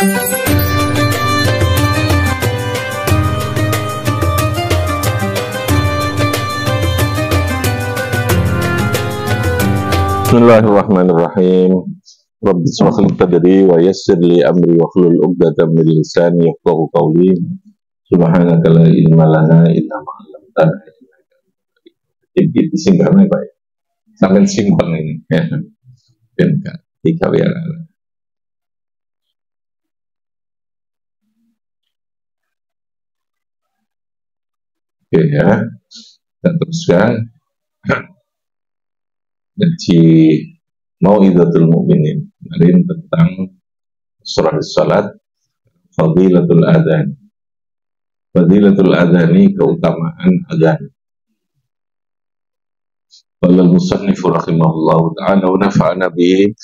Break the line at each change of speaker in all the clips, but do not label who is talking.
Bismillahirrahmanirrahim. Rabbi shrah li sadri wa yassir li amri wahlul 'uqdatam min lisani yafqahu qawli. Subhanaka la ilma lana illa ma 'allamtana. Jadi disingkirnya Pak. Sampai simpel ini ya. Dan tiga ya. Oke ya. Kita teruskan. Jadi Mau'izatul Mu'minin kemarin tentang surah salat, Fadilatul Adzan. Fadilatul Adzani, keutamaan adzan. Qala al-musannif rahimahullahu ta'ala wa nafa'ana bihi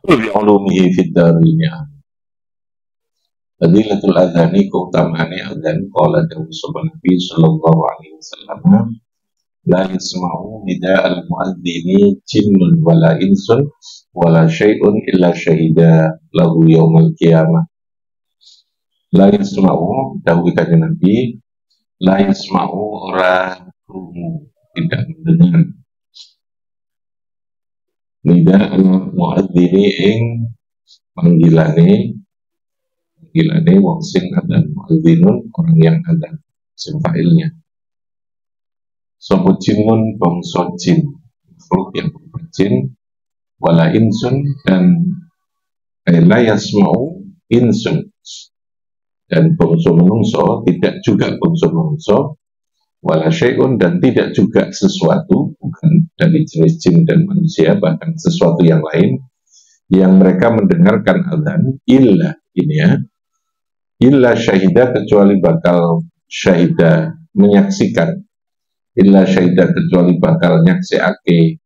bi 'ulumihi fid darin. Fadilatul Adzani, keutamaannya adzan. Qala Nabi sallallahu alaihi wasallam, la yasma'u nida'al mu'adzini jinnun wala insun wala syai'un illa syahida lahu yawmal qiyamah. La yasma'u, dahulu kata Nabi, la yasma'u orang krungu, tidak mendengar nida'al mu'adzini ing panggilane wong sing adzan. Mu'adzinun, orang yang adzan, sing fa'ilnya. Sopo jinnun, bangsa jin, makhluk yang berupa jin, wala insun, dan la yasma'u insun, dan bangsa menungso, tidak juga bangsa menungso, wala syai'un, dan tidak juga sesuatu, bukan dari jenis jin dan manusia, bahkan sesuatu yang lain, yang mereka mendengarkan adzan, illa, ini ya, illa syahida, kecuali bakal syahida, menyaksikan, illa syaidah, kecuali bakal nyaksiake,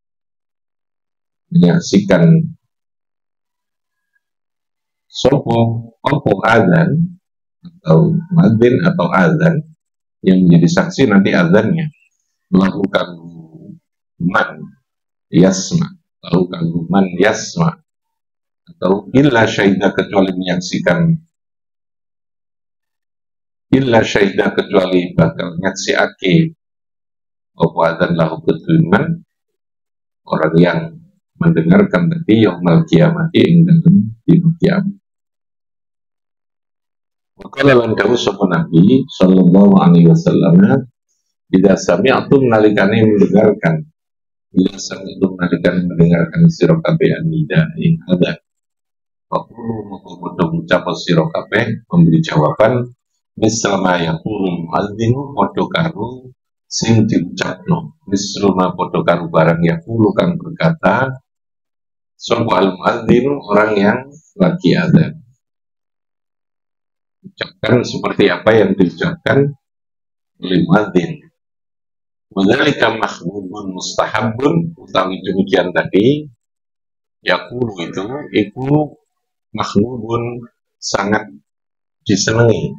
menyaksikan sopo opo adzan atau muadzin atau adzan yang menjadi saksi nanti adzannya, melakukan man yasma, melakukan man yasma, atau illa syaidah, kecuali menyaksikan, illa syaidah, kecuali bakal nyaksiake opo adzan lahu keduluman, orang yang mendengarkan tadi yaumul qiyamati ing dalem dina kiamat. Maka lan dawuh sapa Nabi sallallahu alaihi wasallam, idza sami'tum nalikane mendengarkan, idza sami'tum nalikane mendengarkan sira kabeh nida ing adzan, faqulu moko ucap sira kabeh memberi jawaban misalma yaqulu muadzinu, padha karo sing diucapno, misalnya podo karo barang yaqulu kang berkata sapa al-muadzinu, orang yang lagi adzan. Ucapkan seperti apa yang diucapkan oleh muadzin. Wadzalika mahbubun mustahabun, utawi demikian tadi yaqulu itu mahbubun, sangat disenangi,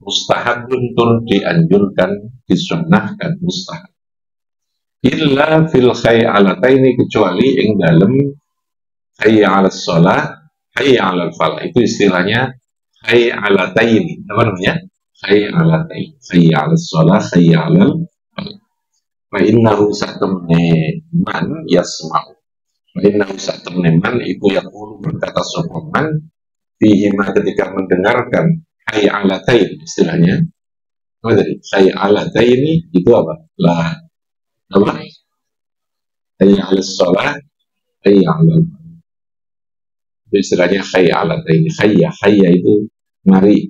mustahabun tur dianjurkan, disunnahkan, mustahab. Illa fil khay'alataini, kecuali ing dalem hayya 'alas shalah, hayya 'alal falah. Itu istilahnya khay'alataini. Apa namanya? Khay'alataini. Hayya 'alas shalah, hayya 'alal falah. Fa innahu satamne man yasma'u. Fa innahu satamne man iku yaqulu, berkata sapa man fihi ma, ketika mendengarkan hayya 'alatain, istilahnya apa tadi? Hayya 'alataini itu apa? La apa? Hayya 'alas shalah, hayya 'alal falah. Itu istilahnya hayya 'alataini. Hayya itu mari.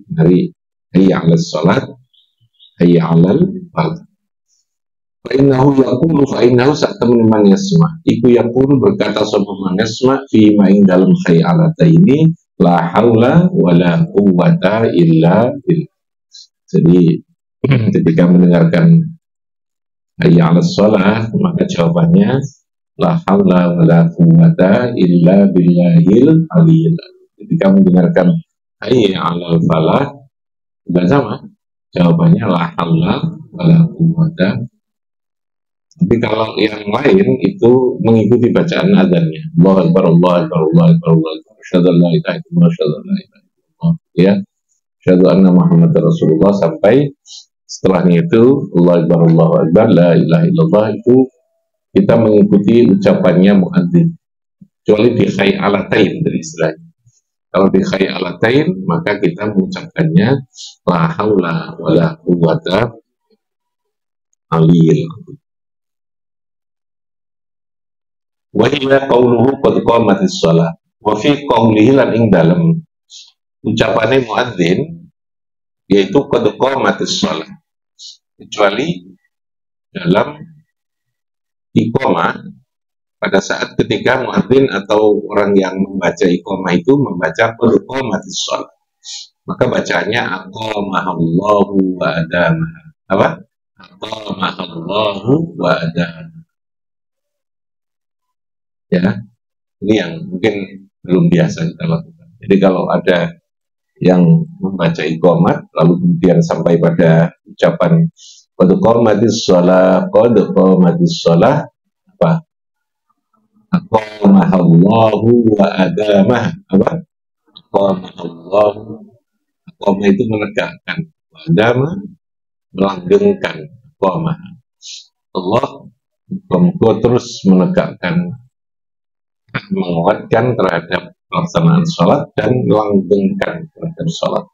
Hayya 'alas shalah, hayya 'alal falah. Fa innahu yaqulu, fa innahu sa'tamun man yasma, iku yaqulu, berkata sapa man yasma fi ma ing dalem hayya 'alataini la haula wala quwwata illa billah. Jadi ketika mendengarkan hayya 'alas shalah, maka jawabannya la haula wala quwwata illa billahil aliyil. Ketika mendengarkan hayya 'alal falah juga sama, jawabannya la haula wala quwwata. Tapi kalau yang lain itu mengikuti bacaan adzannya. Allahu akbar, Allahu akbar, Allahu akbar, Allahu akbar. Asyhadu an la ilaha illallah, asyhadu an la ilaha illallah. ya, asyhadu anna Muhammad Rasulullah, sampai setelahnya itu Allahu Akbar, la ilaha illallah, itu kita mengikuti ucapannya muadzin, kecuali di hayalatain dari istilahnya. Kalau di hayalatain maka kita mengucapkannya la haula wala quwwata aliyil. Wa hiya qauluhu qad qamatis shalah wa fi qaulihi lan ing dalem ucapane muadzin yaitu qad qamatis shalah, kecuali dalam iqamah pada saat ketika muadzin atau orang yang membaca iqamah itu membaca qad qamatis shalah, maka bacaannya aqamahallahu wa adamaha. Apa? Aqamahallahu wa adamaha. Ya, ini yang mungkin belum biasa kita lakukan. Jadi kalau ada yang membaca iqamat lalu kemudian sampai pada ucapan qad qamatis shalah, qad qamatis shalah, apa? Aqamahallahu wa adamah. Apa? Aqamahallahu. Aqamah itu menegakkan, wa adamah melanggengkan. Aqamah. Allah terus menegakkan, menguatkan terhadap pelaksanaan sholat dan melanggengkan terhadap sholat.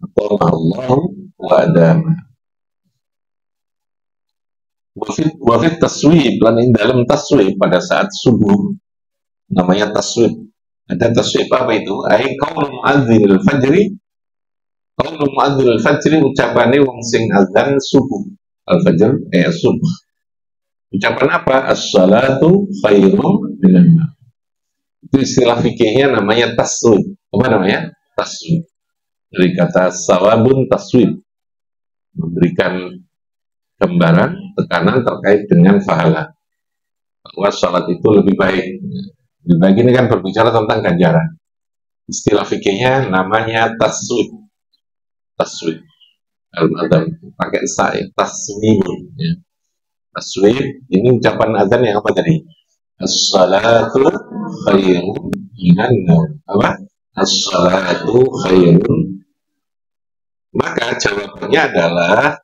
Aqamahallahu wa adamah. Wafid taswib, lan ing dalam taswib pada saat subuh, namanya taswib. Ada taswib apa itu? Ai qaulu muadzinil fajri, qaulu muadzinil fajri, ucapane wong sing azan subuh. Al-fajr subuh. Ucapan apa? As-salatu khairum minan naum. Itu istilah fikihnya namanya taswib. Apa namanya? Taswib. Dari kata sawabun taswib, memberikan gambaran, tekanan terkait dengan pahala, bahwa sholat itu lebih baik. Lebih baik ini kan berbicara tentang ganjaran. Istilah fikihnya namanya taswib. Taswib. Al-adhan pakai sa'i, taswib. Ya. Taswib ini ucapan azan yang apa tadi? As-salatu khairun minan naum. Apa? As-salatu khairun. Maka jawabannya adalah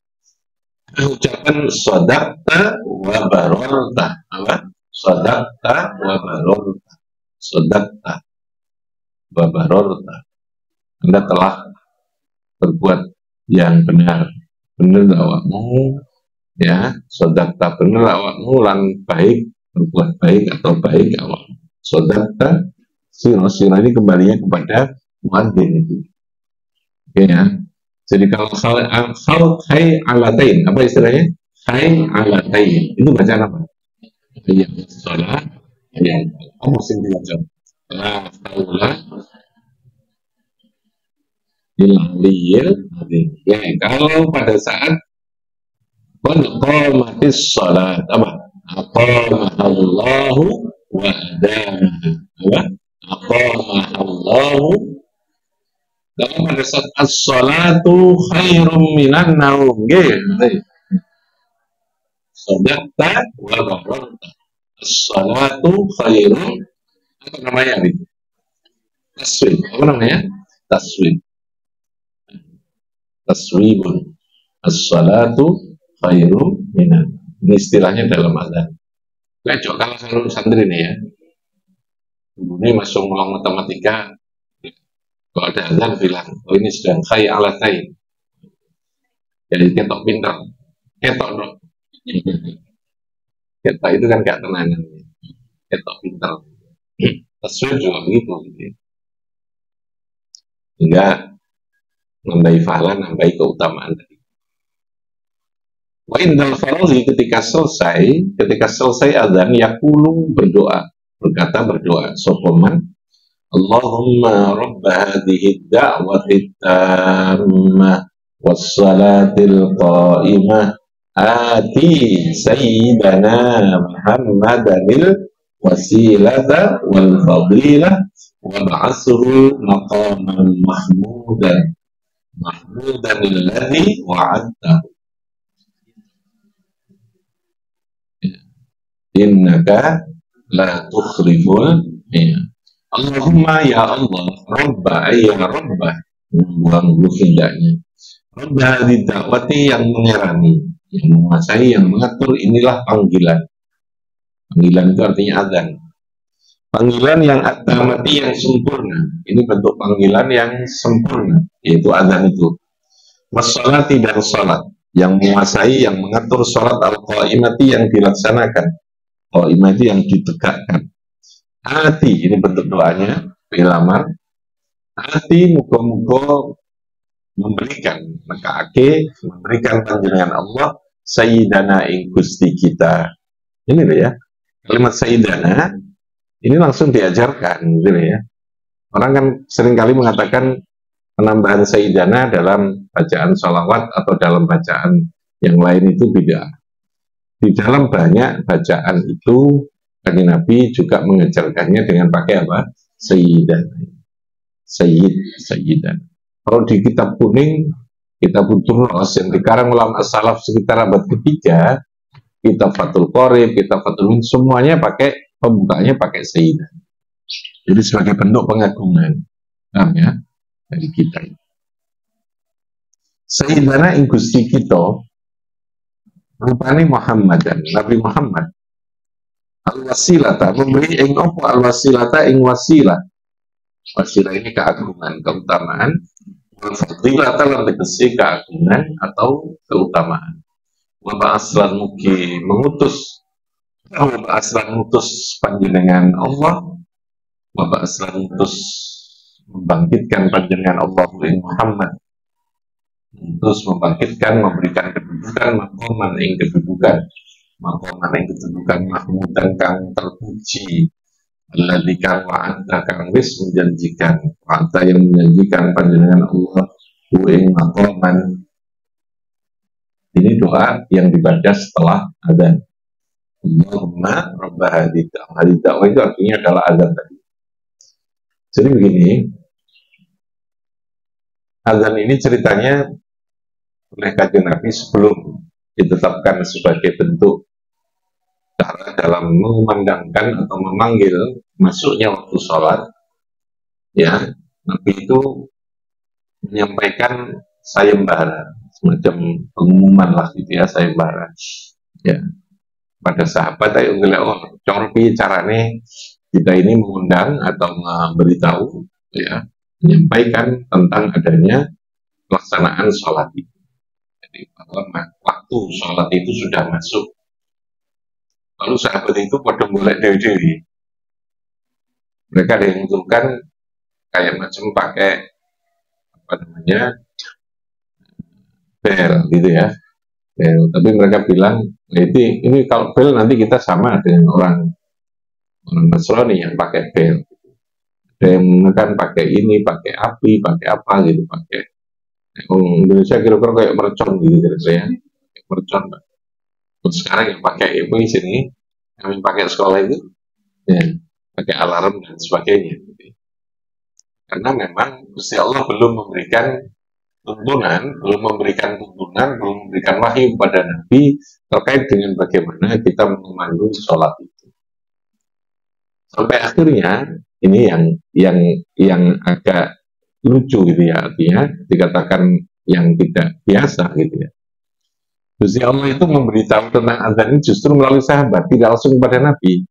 ucapan shadaqta wa barorta. Apa? Shadaqta wa barorta. Shadaqta wa barorta. Anda telah berbuat yang benar. Benar awakmu, ya. Shadaqta, benar awakmu, lan baik, berbuat baik atau baik awakmu. Shadaqta, siro ini kembalinya kepada muadzin itu. Oke ya. Jadi kalau khay alatain, apa istilahnya? Khay alatain, itu bacaan apa? Iya, sholat, iya, kamu mesti dibaca. La haula illallahil azim. Ya, kalau pada saat qad qamatis shalat, apa? Aqamahallahu wa adamaha. Apa? Aqamahallahu. Kalau pada saat as-salatu khairum minan naum, gitu. Shadaqta wa bararta. As-salatu khairum, apa namanya ini? Taswib. Apa namanya? Taswib. Taswibun. As-salatu khairum minan. Ini istilahnya dalam azan. Lecok kalau selalu santri nih ya. Ini masuk ngulang matematika. Kalau ada azan bilang, oh ini sedang khay alatain. Jadi ketok pintar. Ketok dong. Ketok itu kan gak tenangan. Ketok pintar. Taswib juga begitu. Hingga nambahi pahala, nambahi keutamaan tadi. Wa indal faradhi, ketika selesai azan, yaqulu, berdoa, berdoa sopaman, Allahumma rabba hadhihi da'wati tammah wassalatil qa'imah ati sayyidana Muhammadanil wasilata wal fadilah wa ba'asuhu maqaman mahmudan alladhi wa'adtahu innaka la tukhliful. Allahumma ya Allah, Rabba ya Rabba, membuang huruf hendaknya. Rabb dakwati yang mengerani, yang menguasai, yang mengatur, inilah panggilan. Panggilan itu artinya azan. Panggilan yang at-tamati yang sempurna. Ini bentuk panggilan yang sempurna, yaitu azan itu. Wassalati dan salat, yang menguasai, yang mengatur salat al-qaimati yang dilaksanakan. Qaimah itu yang ditegakkan. Hati, ini bentuk doanya, filamar. Hati muka-muka memberikan, maka memberikan panjenengan Allah Sayyidana ing Gusti kita. Ini loh ya, kalimat Sayyidana ini langsung diajarkan gitu ya. Orang kan seringkali mengatakan penambahan Sayyidana dalam bacaan sholawat atau dalam bacaan yang lain itu beda. Di dalam banyak bacaan itu Kanjeng Nabi juga mengajarkannya dengan pakai apa? Sayyidana. Sayyidan. Kalau di kitab kuning, kitab Turros yang dikarang ulama salaf sekitar abad ketiga, kitab Fathul Qorib, kitab Fathul Min, semuanya pakai pembukaannya pakai Sayyidan. Jadi sebagai bentuk pengagungan, paham ya, dari kita. Sayyidana ing Gusti kita, rupane Muhammadan, Nabi Muhammad. Al-wasilata, memberi ing apa al-wasilata ing wasilah. Wasilah ini keagungan, keutamaan. Fadilah dalam tegesi keagungan atau keutamaan. Wabah aslan muki mengutus, wabah aslan mutus panjenengan Allah, wabah aslan mutus membangkitkan panjenengan Allah Muhammad, terus membangkitkan, memberikan kedudukan, makoman ing kedudukan, makoman ing kedudukan mahmudan kang terpuji. Alladzi kang wa'ada kang wis menjanjikan, wa'ada yang menjanjikan panjenengan Allah ing maqaman. Ini doa yang dibaca setelah adzan. Allahumma rabb hadhihi da'wah itu artinya adalah adzan tadi. Jadi begini, adzan ini ceritanya oleh Kanjeng Nabi sebelum ditetapkan sebagai bentuk cara dalam mengumandangkan atau memanggil masuknya waktu sholat, ya, Nabi itu menyampaikan sayembara, semacam pengumuman lah gitu ya, sayembara, ya, pada sahabat. Ayo ngeliat, congpi carane kita ini mengundang atau memberitahu, ya, menyampaikan tentang adanya pelaksanaan sholat itu. Jadi bahwa waktu sholat itu sudah masuk. Lalu sahabat itu pada mulai dewi-dewi. Mereka ada yang mengusulkan kayak macam pakai apa namanya bel gitu ya. Bel. Tapi mereka bilang, ini kalau bel nanti kita sama dengan orang Nasrani yang pakai bel. Ada yang kan pakai ini, pakai api, pakai apa gitu, pakai. Indonesia kira-kira kayak mercon gitu ya, mercon. Terus sekarang yang pakai itu di sini, yang pakai sekolah itu, ya, pakai alarm dan sebagainya. Karena memang Gusti Allah belum memberikan tuntunan, belum memberikan wahyu kepada Nabi terkait dengan bagaimana kita memandu sholat itu. Sampai akhirnya ini yang agak lucu gitu ya, artinya dikatakan yang tidak biasa gitu ya. Gusti Allah itu memberitahu tentang azan ini justru melalui sahabat, tidak langsung kepada Nabi.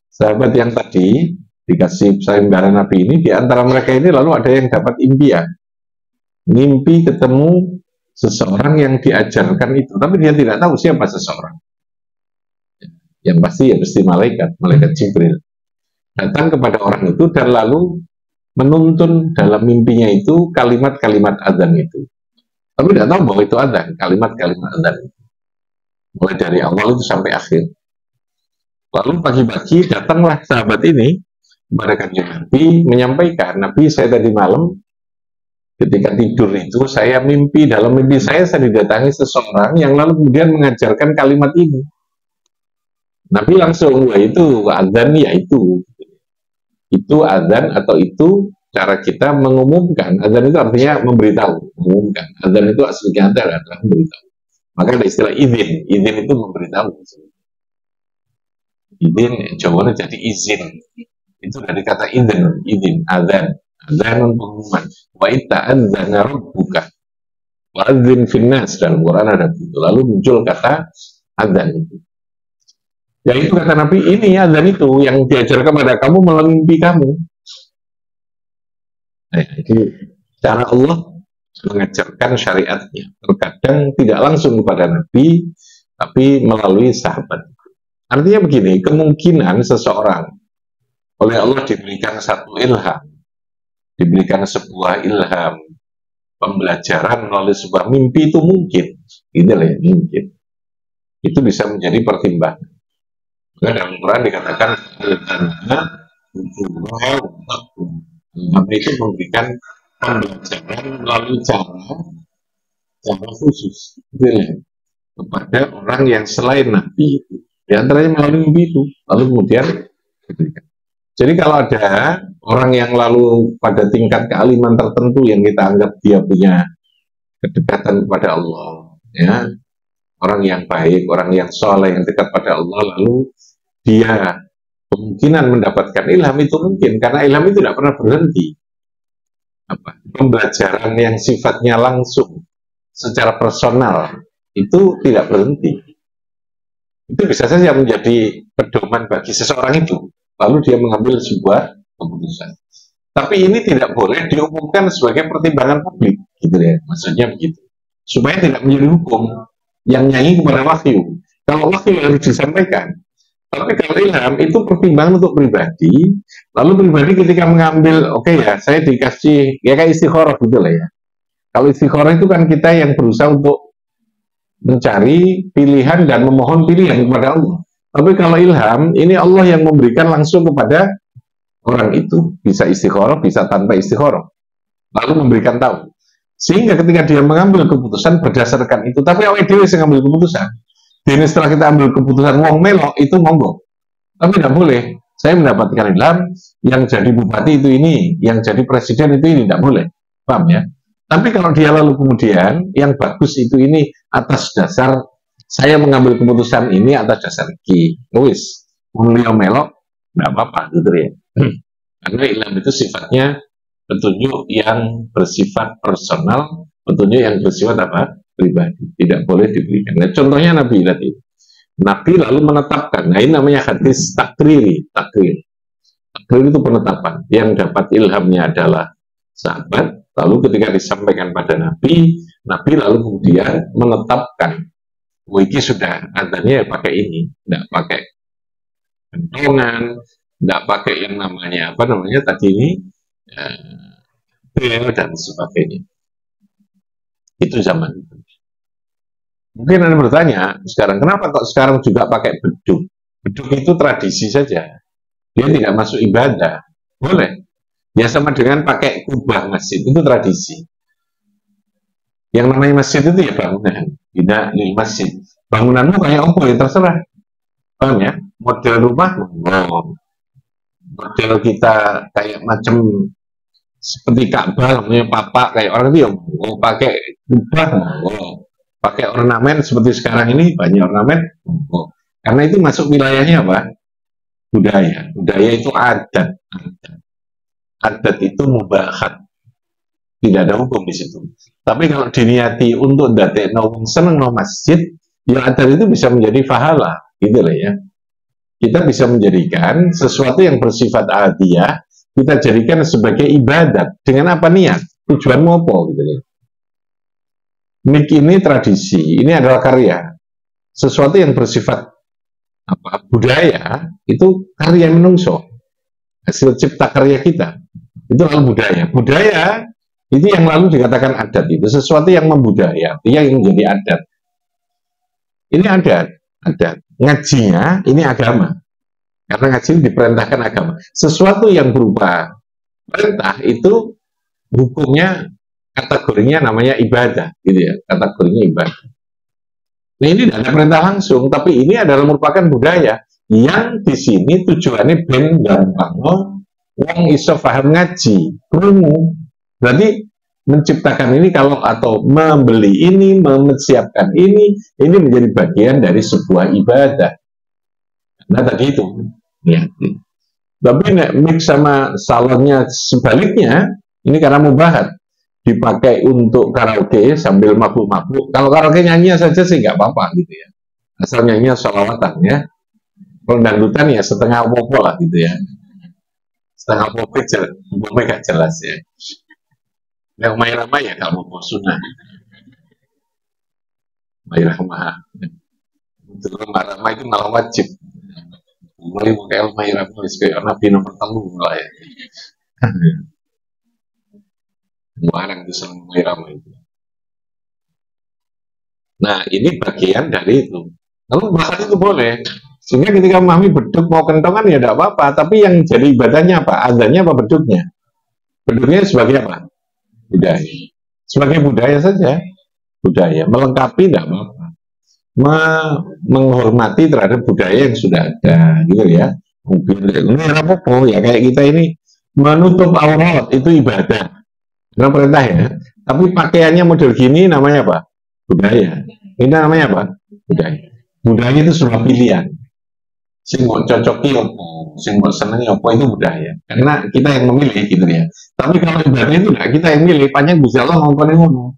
Sahabat yang tadi dikasih sayembara Nabi ini, di antara mereka ini lalu ada yang dapat impian, mimpi ketemu seseorang yang diajarkan itu, tapi dia tidak tahu siapa seseorang. Yang pasti ya pasti malaikat Jibril datang kepada orang itu dan lalu menuntun dalam mimpinya itu kalimat-kalimat azan itu. Tapi tidak tahu bahwa itu adzan, kalimat-kalimat adzan itu. Mulai dari awal itu sampai akhir. Lalu pagi-pagi datanglah sahabat ini kepada Kanjeng Nabi menyampaikan, Nabi, saya tadi malam ketika tidur itu saya mimpi, dalam mimpi saya didatangi seseorang yang lalu kemudian mengajarkan kalimat ini. Nabi langsung, wah itu adzan ya itu adzan atau itu cara kita mengumumkan. Adzan itu artinya memberitahu, mengumumkan. Adzan itu aslinya adalah memberitahu. Maka ada istilah izin. Izin itu memberitahu. Izin, Jawanya jadi izin. Itu dari kata izin, adzan. adzan pengumuman. Wa itta'adzana rabbuka wa adzin finnas, dalam Quran ada begitu. Lalu muncul kata adzan itu. Ya itu kata Nabi, ini adzan itu yang diajarkan kepada kamu melalui mimpi kamu. Nah, itu cara Allah mengajarkan syariatnya. Terkadang tidak langsung kepada Nabi, tapi melalui sahabat. Artinya begini, kemungkinan seseorang oleh Allah diberikan satu ilham, diberikan sebuah ilham, pembelajaran melalui sebuah mimpi itu mungkin. Inilah yang mungkin. Itu bisa menjadi pertimbangan. Karena dalam Quran dikatakan ilham itu memberikan pembelajaran melalui cara khusus kepada orang yang selain Nabi itu. Di antaranya melalui mimpi itu. Lalu kemudian diberikan. Jadi kalau ada orang yang lalu pada tingkat kealiman tertentu yang kita anggap dia punya kedekatan kepada Allah, ya, orang yang baik, orang yang soleh, yang dekat pada Allah, lalu dia kemungkinan mendapatkan ilham itu mungkin, karena ilham itu tidak pernah berhenti. Pembelajaran yang sifatnya langsung, secara personal, itu tidak berhenti. Itu bisa saja menjadi pedoman bagi seseorang itu. Lalu dia mengambil sebuah keputusan. Tapi ini tidak boleh diumumkan sebagai pertimbangan publik, gitu ya. Maksudnya begitu. Supaya tidak menjadi hukum yang nyanyi kepada wahyu. Kalau wahyu harus disampaikan. Tapi kalau ilham itu pertimbangan untuk pribadi. Lalu pribadi ketika mengambil, oke ya, saya dikasih, ya kayak istikharah gitu lah ya. Kalau istikharah itu kan kita yang berusaha untuk mencari pilihan dan memohon pilihan kepada Allah. Tapi kalau ilham, ini Allah yang memberikan langsung kepada orang itu. Bisa istikharah, bisa tanpa istikharah. Lalu memberikan tahu. Sehingga ketika dia mengambil keputusan berdasarkan itu, tapi awake dhewe sing ngambil keputusan. Jadi setelah kita ambil keputusan wong melok, itu monggo. Tapi tidak boleh. Saya mendapatkan ilham, yang jadi bupati itu ini, yang jadi presiden itu ini, tidak boleh. Paham ya? Tapi kalau dia lalu kemudian, yang bagus itu ini atas dasar saya mengambil keputusan ini atas dasar ki, wis, mulia melok, nggak apa-apa, gitu ya. Karena ilham itu sifatnya petunjuk yang bersifat personal, petunjuk yang bersifat apa? Pribadi, tidak boleh diberikan. Nah, contohnya Nabi tadi. Nabi lalu menetapkan, nah ini namanya hadis takrir. Takrir itu penetapan. Yang dapat ilhamnya adalah sahabat, lalu ketika disampaikan pada Nabi lalu kemudian menetapkan, wiki sudah adanya pakai ini, tidak pakai kentongan, tidak pakai yang namanya apa namanya tadi ini bel dan sebagainya. Itu zaman itu. Mungkin Anda bertanya sekarang, kenapa kok sekarang juga pakai beduk? Beduk itu tradisi saja, dia tidak masuk ibadah. Boleh. Ya sama dengan pakai kubah masjid, itu tradisi. Yang namanya masjid itu ya bangunan, tidak di masjid. Bangunanmu kayak apa ya terserah. Paham ya? Model rumah, model kita kayak macam seperti Ka'bah, namanya papak kayak orang itu ya mau pakai kubah, pakai ornamen seperti sekarang ini banyak ornamen. Karena itu masuk wilayahnya apa? Budaya. Budaya itu adat. Adat itu mubahat. Tidak ada hukum di situ. Tapi kalau diniati untuk dadekno wong seneng no masjid, ya adat itu bisa menjadi pahala, gitu lah ya. Kita bisa menjadikan sesuatu yang bersifat adiyah, kita jadikan sebagai ibadat. Dengan apa niat? Tujuanmu apa? Gitu ya. Mik ini tradisi, ini adalah karya. Sesuatu yang bersifat apa? Budaya, itu karya menungso. Hasil cipta karya kita. Itu lalu budaya. Budaya itu yang lalu dikatakan adat, itu sesuatu yang membudaya, yang menjadi adat. Ini adat. Ngajinya ini agama. Karena ngaji diperintahkan agama. Sesuatu yang berupa perintah itu hukumnya kategorinya namanya ibadah, gitu ya. Kategorinya ibadah. Nah ini tidak ada perintah langsung, tapi ini adalah merupakan budaya yang di sini tujuannya ben gampang. Wong iso paham ngaji, krungu. Berarti menciptakan ini kalau atau membeli ini, mempersiapkan ini menjadi bagian dari sebuah ibadah. Nah tadi itu, ya. Tapi nek mix sama salonnya sebaliknya, ini karena mubahat dipakai untuk karaoke sambil mabuk-mabuk. Kalau karaoke nyanyi saja sih nggak apa-apa gitu ya. Asal nyanyi sholawatan ya. Kalau dangdutan ya setengah popo lah gitu ya. Setengah popo gak jelas ya. Yang main ramai ya nggak mau sunnah. Main ramah. Untuk ramah itu malah wajib. Mulai mau kayak main ramah kayak Nabi nomor telu lah ya. Barang itu senang main ramah itu. Nah ini bagian dari itu. Lalu bahkan itu boleh. Sehingga ketika mami beduk mau kentongan ya tidak apa-apa. Tapi yang jadi ibadahnya apa? Adanya apa beduknya? Beduknya sebagai apa? Budaya. Sebagai budaya saja. Budaya. Melengkapi tidak apa-apa. Menghormati terhadap budaya yang sudah ada. Gitu ya. Mungkin ini apa-apa. Ya kayak kita ini menutup aurat itu ibadah. Karena perintah ya. Tapi pakaiannya model gini namanya apa? Budaya. Ini namanya apa? Budaya. Budaya itu sebuah pilihan. Sing mau cocoki opo, sing mau senengi opo itu budaya. Karena kita yang memilih gitu ya. Tapi kalau ibadah itu enggak kita yang milih, panjang Gusti Allah ngomongin ngono.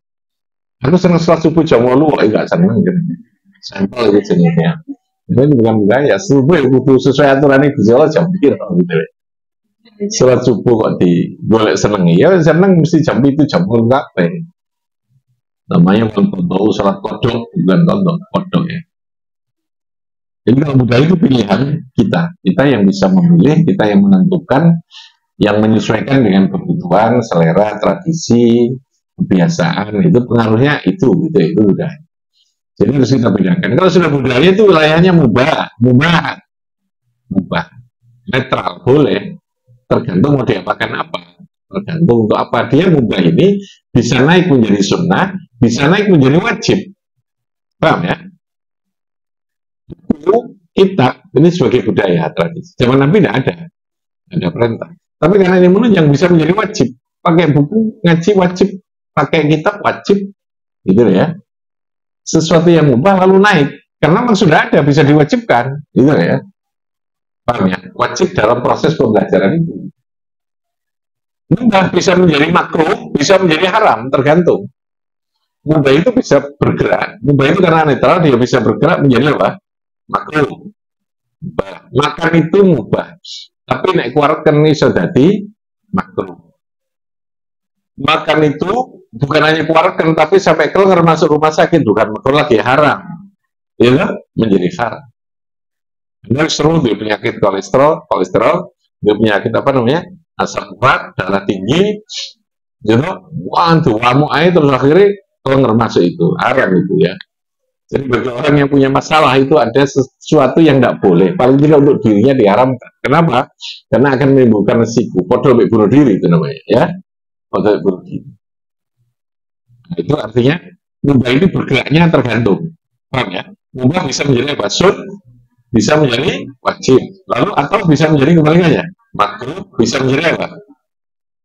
Aku seneng sholat subuh jam 8, enggak seneng gitu. Sampel gitu jenisnya. Itu bukan budaya. Subuh ya butuh sesuai aturan Gusti Allah jam pikir gitu ya. Sholat subuh kok di boleh senengi. Ya seneng mesti jam itu jam kabeh. Namanya kalau sholat kodok bukan kodok ya. Jadi kalau budaya itu pilihan kita yang bisa memilih, kita yang menentukan, yang menyesuaikan dengan kebutuhan, selera, tradisi, kebiasaan, itu pengaruhnya itu budaya. Jadi harus kita bedakan. Kalau sudah budaya itu wilayahnya mubah, netral, boleh, tergantung mau diapakan apa, tergantung untuk apa. Dia mubah ini bisa naik menjadi sunnah, bisa naik menjadi wajib, paham ya? Kita ini sebagai budaya tradisi. Zaman Nabi tidak ada perintah. Tapi karena ini menunjang bisa menjadi wajib. Pakai buku ngaji wajib, pakai kitab wajib, gitu ya. Sesuatu yang mubah lalu naik, karena memang sudah ada bisa diwajibkan, gitu ya. Paham ya? Wajib dalam proses pembelajaran itu. Mubah bisa menjadi makruh, bisa menjadi haram, tergantung. Mubah itu bisa bergerak. Mubah itu karena netral dia bisa bergerak menjadi apa? Makruh. Makan itu mubah, tapi naik kuarkan iso dadi makruh. Makan itu bukan hanya kuarkan, tapi sampai keluar masuk rumah sakit bukan makruh lagi, haram. Ya, menjadi haram. Ini seru dia penyakit kolesterol, dia penyakit apa namanya? Asam urat, darah tinggi, waduh, air terus akhirnya keluar masuk itu, haram itu ya. Jadi bagi orang yang punya masalah itu ada sesuatu yang tidak boleh. Paling tidak untuk dirinya diharamkan. Kenapa? Karena akan menimbulkan resiko. Podol bunuh diri itu namanya, ya. Podol bunuh diri. Nah, itu artinya mubah ini bergeraknya tergantung. Paham ya? Mubah bisa menjadi apa? Bisa menjadi wajib. Lalu atau bisa menjadi kebalikannya. Makruh bisa menjadi apa?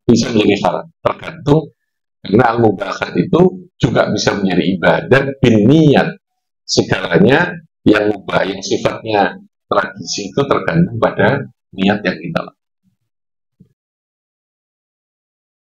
Bisa menjadi haram. Tergantung karena al-mubahat itu juga bisa menjadi ibadah bin niat. Segalanya yang mubah, yang sifatnya tradisi itu tergantung pada niat yang kita lakukan.